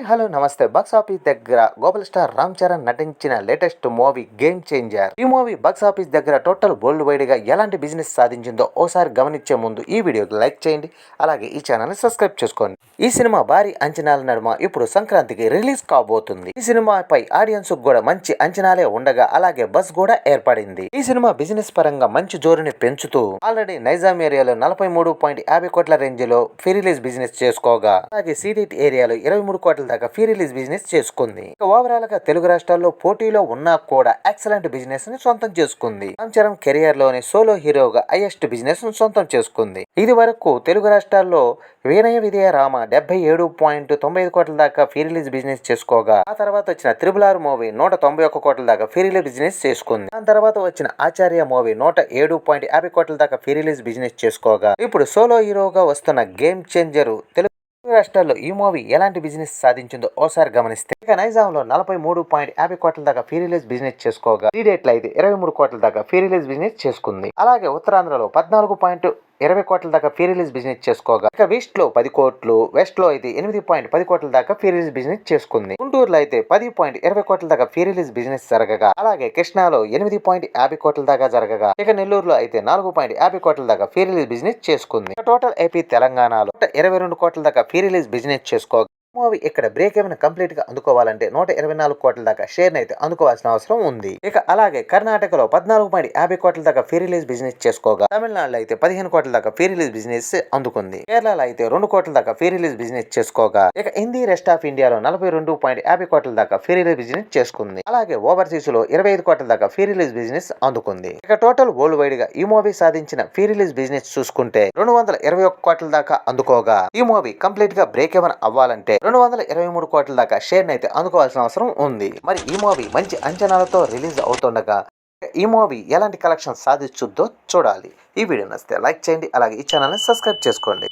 Hello నమస్తే. Box office దగ్గర global star Ram Charan నటించిన లేటెస్ట్ మూవీ గేమ్ చేంజర్. ఈ మూవీ బాక్స్ ఆఫీస్ దగ్గర టోటల్ వరల్డ్ వైడ్ గా ఎలాంటి బిజినెస్ సాధించిందో ఓసారి గమనించే ముందు ఈ వీడియోకి లైక్ చేయండి, అలాగే ఈ ఛానల్ ని సబ్స్క్రైబ్ చేసుకోండి. ఈ సినిమా భారీ అంచనాల నడుమ ఇప్పుడు సంక్రాంతికి రిలీజ్ కాబోతుంది. ఈ సినిమాపై ఆడియన్స్ కూడా మంచి అంచనాలే ఉండగా అలాగే బస్ కూడా ఏర్పడింది. ఈ సినిమా బిజినెస్ పరంగా మంచి జోరుని పెంచుతూ ఆల్రెడీ నైజాం ఏరియాలో 43.50 కోట్ల రేంజ్ లో ఫ్రీ రిలీజ్ బిజినెస్ చేసుకోగా, అలాగే సిడిటి ఏరియాలో 23 కోట్ల దాకా ఫ్రీ రిలీజ్ బిజినెస్ చేసుకుంది. ఓవరాల్ గా తెలుగు రాష్ట్రాల్లో పోటీలో ఉన్నా కూడా ఎక్సలెంట్ బిజినెస్ ని సొంతం చేసుకుంది. రామ్ చరణ్ కెరియర్ లోని సోలో హీరోగా హైయెస్ట్ బిజినెస్ ను సొంతం చేసుకుంది. ఇది వరకు తెలుగు రాష్ట్రాల్లో వినయ విజయ రామ 77.95 కోట్ల దాకా ఫ్రీ రిలీజ్ బిజినెస్ చేసుకోగా, ఆ తర్వాత వచ్చిన త్రిబుల్ మూవీ 191 కోట్ల దాకా ఫ్రీ రిలీజ్ బిజినెస్ చేసుకుంది. దాని తర్వాత వచ్చిన ఆచార్య మూవీ 107.50 కోట్ల దాకా ఫ్రీ రిలీజ్ బిజినెస్ చేసుకోగా, ఇప్పుడు సోలో హీరోగా వస్తున్న గేమ్ చేంజర్ తెలుగు రాష్ట్రాల్లో ఈ మూవీ ఎలాంటి బిజినెస్ సాధించిందో ఓసారి గమనిస్తే, ఇక నైజాంలో 43.50 కోట్ల దాకా ఫ్రీ రిలీజ్ బిజినెస్ చేసుకోగా, ఈ డేట్లో అయితే 23 కోట్ల దాకా ఫ్రీ రిలీజ్ బిజినెస్ చేసుకుంది. అలాగే ఉత్తరాంధ్రలో 14.20 కోట్ల దాకా ఫ్రీ రిలీజ్ బిజినెస్ చేసుకోగా, ఇక వెస్ట్ లో 10 కోట్లు, వెస్ట్ లో అయితే 8.10 కోట్ల దాకా ఫ్రీ రిలీజ్ బిజినెస్ చేసుకుంది. గుంటూరులో అయితే 10.20 కోట్ల దాకా ఫ్రీ రిలీజ్ బిజినెస్ జరగగా, అలాగే కృష్ణాలో 8.50 కోట్ల దాకా జరగగా, ఇక నెల్లూరులో అయితే 4.50 కోట్ల దాకా ఫ్రీ రిలీజ్ బిజినెస్ చేసుకుంది. టోటల్ ఏపీ తెలంగాణలో 22 కోట్ల దాకా ఫ్రీ రిలీజ్ బిజినెస్ చేసుకోగా, మూవీ ఇక్కడ బ్రేక్ ఏమైనా కంప్లీట్ గా అందుకోవాలంటే 124 కోట్ల దాకా షేర్ అయితే అందుకోవాల్సిన అవసరం ఉంది. ఇక అలాగే కర్ణాటకలో 14.50 కోట్ల దాకా ఫ్రీ రిలీజ్ బిజినెస్ చేసుకోగా, తమిళనాడులో అయితే 15 కోట్ల దాకా ఫ్రీ రిలీజ్ బిజినెస్ అందుకుంది. కేరళలో అయితే 2 కోట్ల దాకా ఫ్రీ రిలీజ్ బిజినెస్ చేసుకోగా, ఇక హిందీ రెస్ట్ ఆఫ్ ఇండియాలో 42.50 కోట్ల దాకా ఫ్రీ రిలీజ్ బిజినెస్ చేసుకుంది. అలాగే ఓవర్సీస్ లో 25 కోట్ల దాకా ఫ్రీ రిలీజ్ బిజినెస్ అందుకుంది. ఇక టోటల్ వరల్డ్ వైడ్ గా ఈ మూవీ సాధించిన ఫ్రీ రిలీజ్ బిజినెస్ చూసుకుంటే 221 కోట్ల దాకా అందుకోగా, ఈ మూవీ కంప్లీట్ గా బ్రేక్ ఏమైనా అవ్వాలంటే 223 కోట్ల దాకా షేర్ అయితే అందుకోవాల్సిన అవసరం ఉంది. మరి ఈ మూవీ మంచి అంచనాలతో రిలీజ్ అవుతుండగా ఈ మూవీ ఎలాంటి కలెక్షన్ సాధించుద్దో చూడాలి. ఈ వీడియో నచ్చితే లైక్ చేయండి, అలాగే ఈ ఛానల్ ని సబ్స్క్రైబ్ చేసుకోండి.